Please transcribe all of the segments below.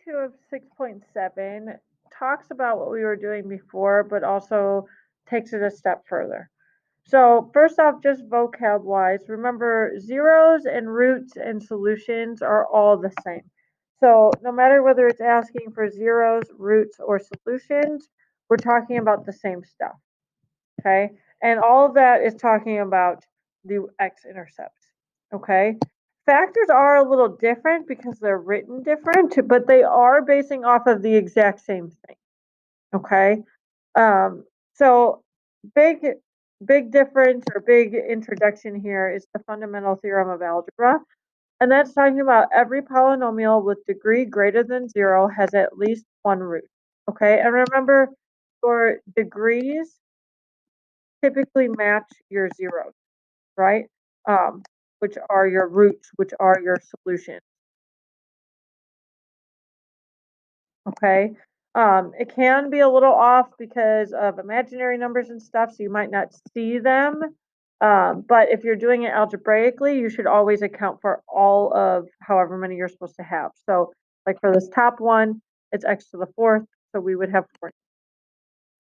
2 of 6.7 talks about what we were doing before, but also takes it a step further. So first off, just vocab-wise, remember zeros and roots and solutions are all the same. So no matter whether it's asking for zeros, roots, or solutions, we're talking about the same stuff, okay? And all of that is talking about the x-intercepts, okay? Factors are a little different because they're written different, but they are basing off of the exact same thing, okay? So big difference or big introduction here is the fundamental theorem of algebra. And that's talking about every polynomial with degree greater than 0 has at least one root. Okay, and remember your degrees typically match your zeros, right? Which are your roots, which are your solutions. Okay. It can be a little off because of imaginary numbers and stuff, so you might not see them. But if you're doing it algebraically, you should always account for all of however many you're supposed to have. So like for this top one, it's x to the fourth, so we would have 4.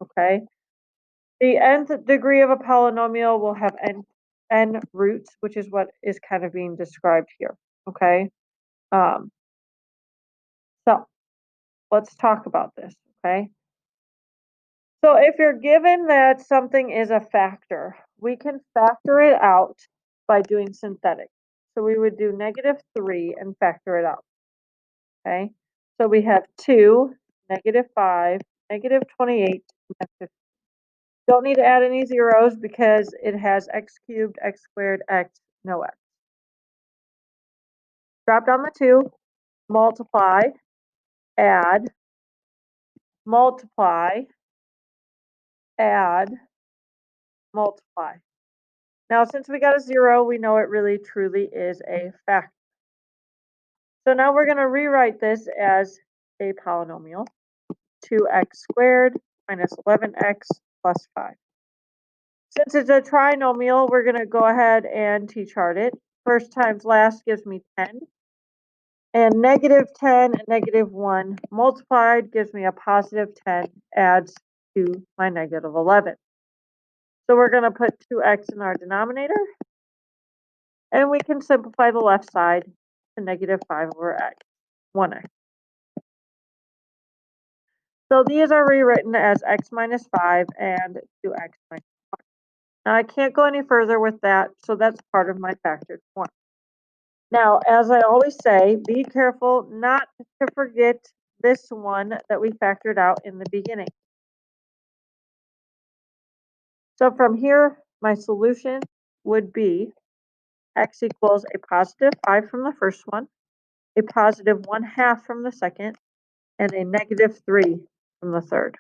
Okay. The nth degree of a polynomial will have n roots, which is what is kind of being described here. Okay. So let's talk about this. Okay. So if you're given that something is a factor, we can factor it out by doing synthetic. So we would do -3 and factor it out. Okay. So we have 2, -5, -28, -15. Don't need to add any zeros because it has x cubed, x squared, x, no x. Drop down the 2, multiply, add, multiply, add, multiply. Now, since we got a 0, we know it really truly is a factor. So now we're going to rewrite this as a polynomial. 2x squared minus 11x plus 5. Since it's a trinomial, we're going to go ahead and t-chart it. First times last gives me 10. And -10 and -1 multiplied gives me a +10, adds to my -11. So we're going to put 2x in our denominator. And we can simplify the left side to -5 over x, 1x. So these are rewritten as x minus 5 and 2x minus 1. Now I can't go any further with that, so that's part of my factored form. Now, as I always say, be careful not to forget this one that we factored out in the beginning. So from here, my solution would be x equals a +5 from the first one, a +1/2 from the second, and a -3 from the third.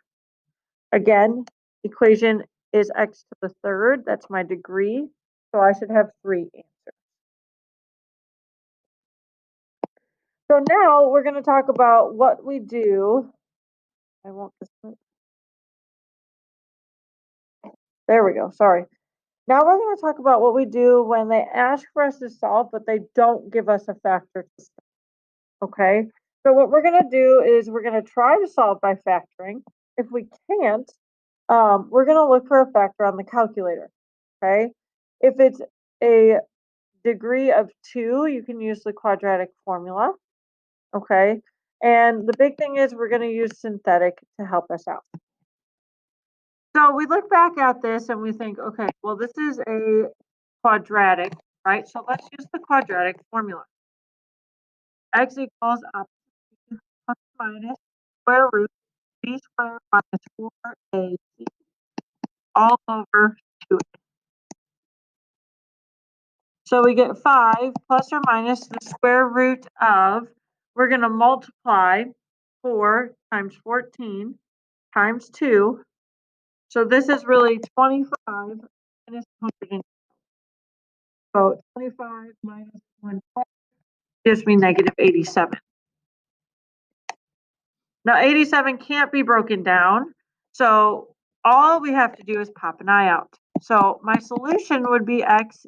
Again, equation is x to the third. That's my degree. So I should have 3 answers. So now we're going to talk about what we do. I won't. There we go. Sorry. Now we're going to talk about what we do when they ask for us to solve, but they don't give us a factor to solve. Okay. So what we're going to do is we're going to try to solve by factoring. If we can't, we're going to look for a factor on the calculator. Okay. If it's a degree of 2, you can use the quadratic formula. Okay. And the big thing is we're going to use synthetic to help us out. So we look back at this and we think, okay, well, this is a quadratic, right? So let's use the quadratic formula. X equals opposite plus minus square root b squared minus 4ac all over 2. So we get 5 plus or minus the square root of, we're going to multiply 4 times 14 times 2. So this is really 25 minus 100. So 25 minus 120 gives me -87. Now 87 can't be broken down. So all we have to do is pop an I out. So my solution would be x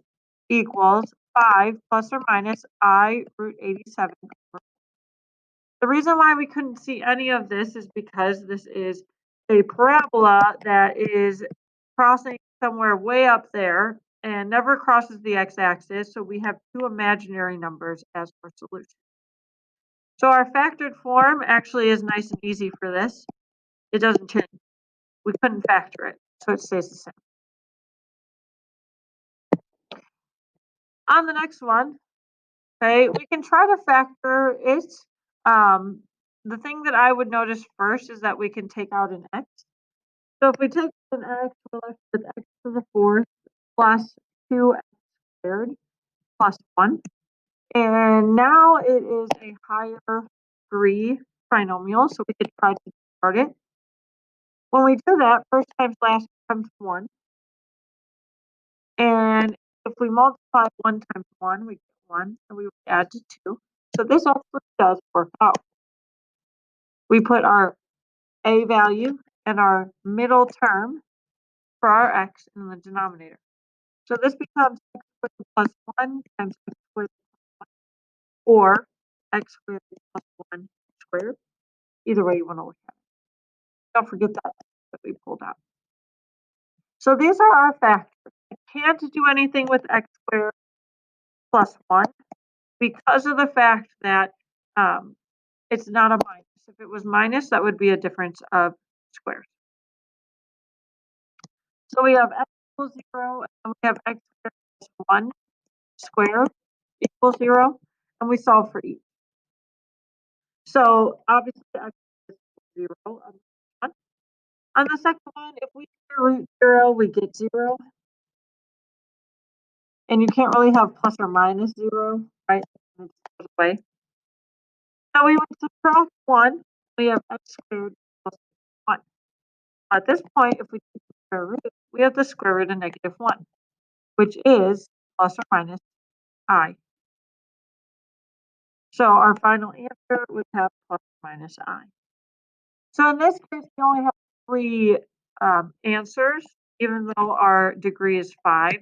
equals 5 plus or minus I root 87. The reason why we couldn't see any of this is because this is a parabola that is crossing somewhere way up there and never crosses the x-axis, so we have two imaginary numbers as our solution. So our factored form actually is nice and easy for this. It doesn't change. We couldn't factor it, so it stays the same. On the next one, okay, we can try to factor it. The thing that I would notice first is that we can take out an x. So if we take an x, we're left with x to the fourth plus 2x squared plus 1. And now it is a higher degree trinomial, so we could try to start it. When we do that, first times last becomes 1. And if we multiply 1 times 1, we get 1, and we would add to 2. So this actually does work out. We put our a value and our middle term for our x in the denominator. So this becomes x squared plus 1 times x squared plus 1, or x squared plus 1 squared. Either way you want to look at it. Don't forget that we pulled out. So these are our factors. I can't do anything with x squared plus 1 because of the fact that it's not a minus. If it was minus, that would be a difference of squares. So we have x equals 0, and we have x squared plus 1 squared equals 0, and we solve for each. So obviously x is 0 on the one. On the second one, if we root 0, we get 0. And you can't really have plus or minus 0, right? It's away. So we would subtract 1. We have x squared plus 1. At this point, if we take the square root, we have the square root of negative 1, which is plus or minus I. So our final answer would have plus or minus I. So in this case, we only have 3 answers, even though our degree is 5.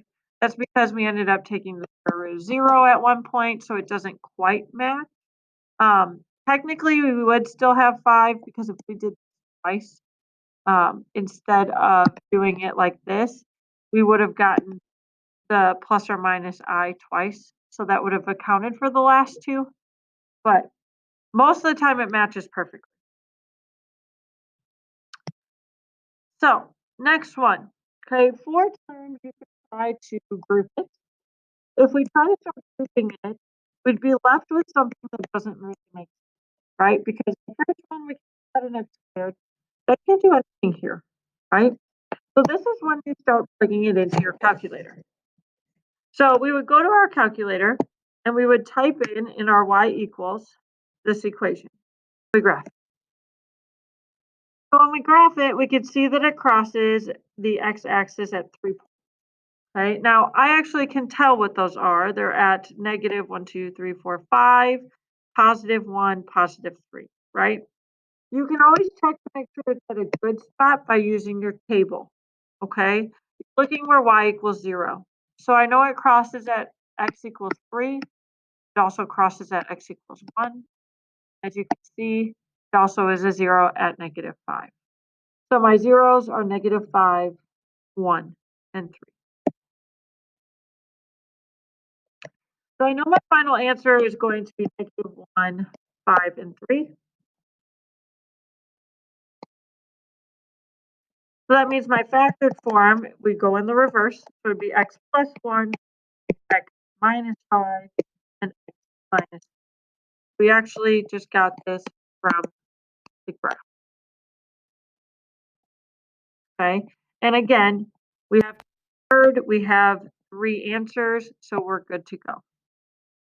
That's because we ended up taking the square root of 0 at one point, so it doesn't quite match. Technically, we would still have 5 because if we did twice, instead of doing it like this, we would have gotten the plus or minus I twice. So that would have accounted for the last 2. But most of the time it matches perfectly. So next one. Okay, 4 terms you can try to group it. If we try to start grouping it, we'd be left with something that doesn't really make sense, right? Because the first one we can set an x squared. I can't do anything here, right? So this is when you start plugging it into your calculator. So we would go to our calculator and we would type in our y equals this equation. We graph it. So when we graph it, we can see that it crosses the x-axis at 3 points. Right? Now, I actually can tell what those are. They're at negative 1, 2, 3, 4, 5, positive 1, positive 3, right? You can always check to make sure it's at a good spot by using your table, okay? Looking where y equals 0. So I know it crosses at x equals 3. It also crosses at x equals 1. As you can see, it also is a 0 at negative 5. So my zeros are negative 5, 1, and 3. So I know my final answer is going to be negative 1, 5, and 3. So that means my factored form, we go in the reverse. So it would be x plus 1, x minus 5, and x minus. We actually just got this from the graph. Okay. And again, we have 3 answers, so we're good to go.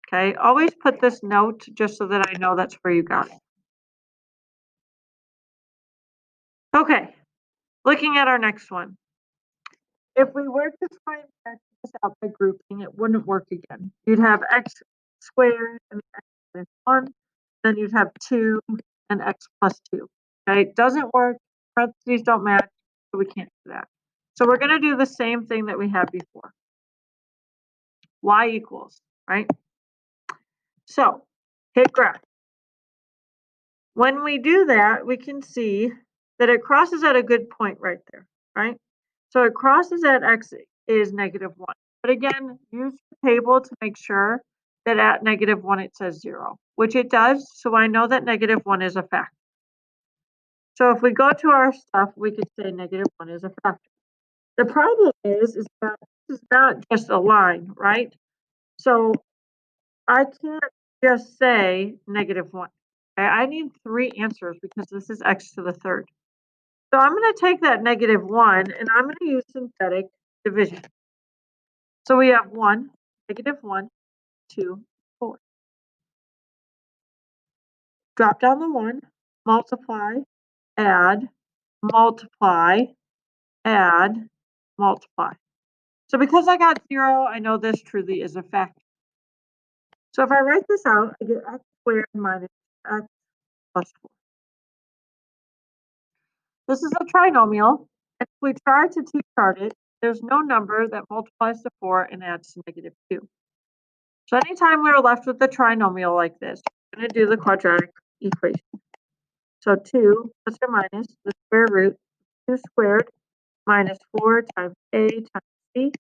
Okay. Always put this note just so that I know that's where you got it. Okay. Looking at our next one. If we were to try and factor this out by grouping, it wouldn't work again. You'd have x squared and x minus 1, then you'd have 2 and x plus 2. Okay, it doesn't work. Parentheses don't match, so we can't do that. So we're going to do the same thing that we had before. Y equals, right? So hit graph. When we do that, we can see that it crosses at a good point right there, right? So it crosses at x is -1. But again, use the table to make sure that at -1 it says 0, which it does, so I know that -1 is a factor. So if we go to our stuff, we could say -1 is a factor. The problem is that this is not just a line, right? So I can't just say -1. I need 3 answers because this is x to the third. So I'm going to take that -1 and I'm going to use synthetic division. So we have 1, -1, 2, 4. Drop down the 1, multiply, add, multiply, add, multiply. So because I got 0, I know this truly is a factor. So if I write this out, I get x squared minus x plus 4. This is a trinomial. If we try to t-chart it, there's no number that multiplies to 4 and adds to -2. So anytime we're left with a trinomial like this, we're going to do the quadratic equation. So 2 plus or minus the square root 2 squared minus 4 times a times c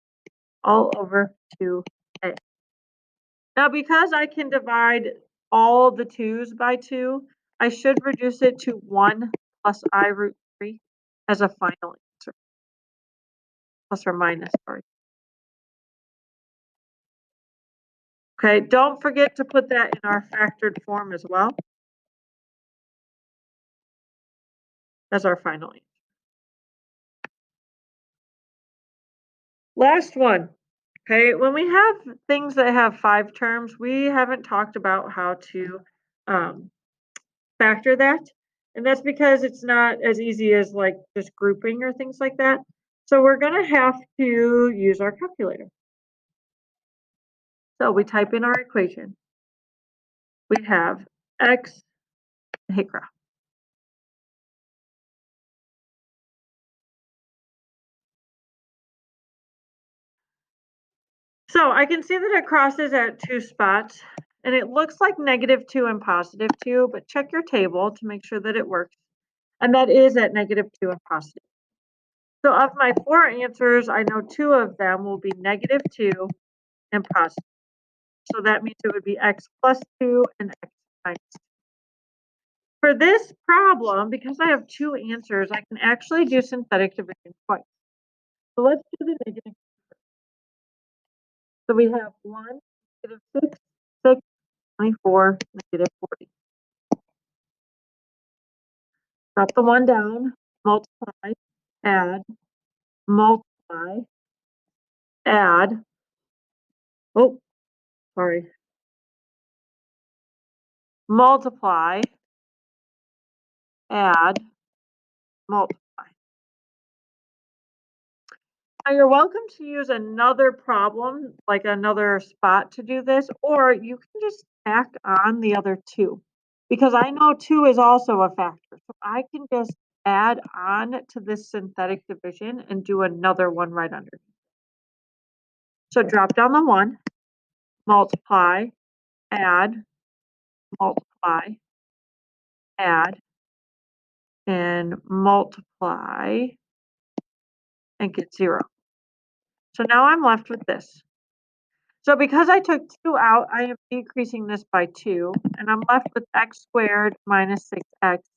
all over 2a. Now because I can divide all the 2's by 2, I should reduce it to 1 plus I root 3 as a final answer. Plus or minus, sorry. Okay, don't forget to put that in our factored form as well as our final answer. Last one. Okay, when we have things that have 5 terms, we haven't talked about how to factor that. And that's because it's not as easy as like just grouping or things like that. So we're going to have to use our calculator. So we type in our equation. We have x, hit graph. So I can see that it crosses at 2 spots, and it looks like -2 and +2, but check your table to make sure that it works. And that is at -2 and +2. So of my 4 answers, I know 2 of them will be -2 and +2. So that means it would be x plus 2 and x minus 2. For this problem, because I have 2 answers, I can actually do synthetic division twice. So let's do the negative. So we have 1, -6, 6, 24, -40. Drop the 1 down, multiply, add, multiply, add. Oh, sorry. Multiply, add, multiply. Now you're welcome to use another problem, like another spot to do this, or you can just tack on the other 2. Because I know 2 is also a factor. So I can just add on to this synthetic division and do another one right underneath. So drop down the 1, multiply, add, multiply, add, and multiply, and get 0. So now I'm left with this. So because I took 2 out, I am decreasing this by 2, and I'm left with x squared minus 6x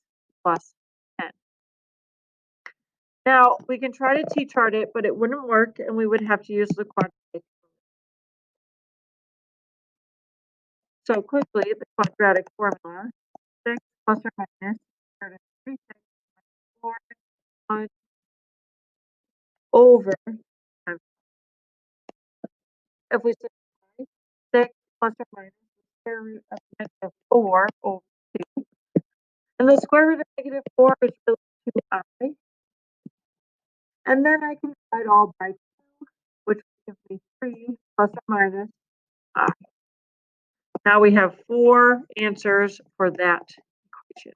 plus 10. Now, we can try to t-chart it, but it wouldn't work, and we would have to use the quadratic. So quickly, the quadratic formula, 6 plus or minus 3 6 4 1 over. If we simplify, 6 plus or minus the square root of -4 over 2. And the square root of -4 is really 2i. And then I can divide all by 2, which gives me 3 plus or minus I. Now we have 4 answers for that equation.